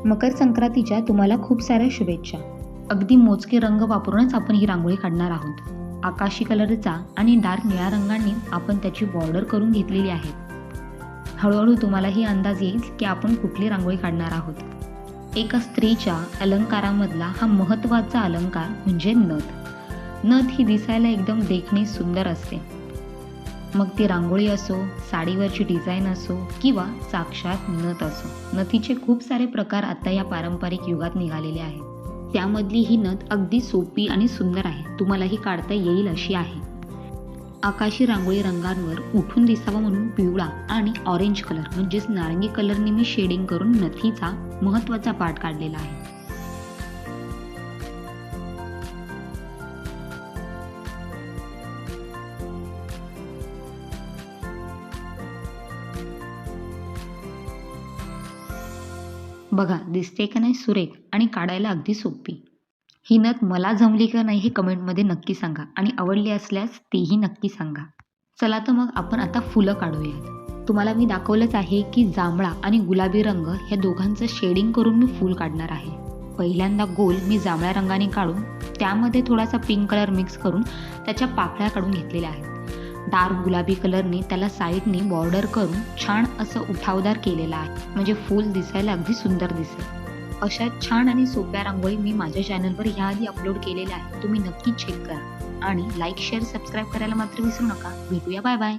मकर संक्रांतीच्या तुम्हाला खूप साऱ्या शुभेच्छा. अगदी मोजके रंग वापरूनच आपण ही रांगोळी काढणार आहोत. आकाशी कलरचा आणि डार्क निळ्या रंगांनी आपण त्याची बॉर्डर करून घेतलेली आहे. हळूहळू तुम्हालाही अंदाज येईल की आपण कुठली रांगोळी काढणार आहोत. एका स्त्रीच्या अलंकारामधला हा महत्त्वाचा अलंकार म्हणजे नथ. नथ ही दिसायला एकदम देखणी सुंदर असते. मग ती रांगोळी असो, साडीवरची डिझाईन असो किंवा साक्षात नथ असो. नथीचे खूप सारे प्रकार आता या पारंपरिक युगात निघालेले आहेत. त्यामधली ही नथ अगदी सोपी आणि सुंदर आहे. तुम्हालाही काढता येईल अशी आहे. आकाशी रांगोळी रंगांवर उठून दिसावा म्हणून पिवळा आणि ऑरेंज कलर म्हणजेच नारंगी कलरने मी शेडिंग करून नथीचा महत्त्वाचा पार्ट काढलेला आहे. बघा दिसते का नाही सुरेख आणि काढायला अगदी सोपी. ही नथ मला जमली का नाही हे कमेंटमध्ये नक्की सांगा आणि आवडली असल्यास तेही नक्की सांगा. चला तर मग आपण आता फुलं काढूयात. तुम्हाला मी दाखवलंच आहे की जांभळा आणि गुलाबी रंग ह्या दोघांचं शेडिंग करून मी फूल काढणार आहे. पहिल्यांदा गोल मी जांभळ्या रंगाने काढून त्यामध्ये थोडासा पिंक कलर मिक्स करून त्याच्या पाकळ्या काढून घेतलेल्या आहेत. डार्क गुलाबी कलरने त्याला साईडने बॉर्डर करून छान असं उठावदार केलेलं आहे, म्हणजे फूल दिसायला अगदी सुंदर दिसेल. अशा छान आणि सोप्या रांगोळी मी माझ्या चॅनलवर याआधी अपलोड केलेल्या आहेत. तुम्ही नक्की चेक करा आणि लाईक, शेअर, सबस्क्राईब करायला मात्र विसरू नका. भेटूया, बाय बाय.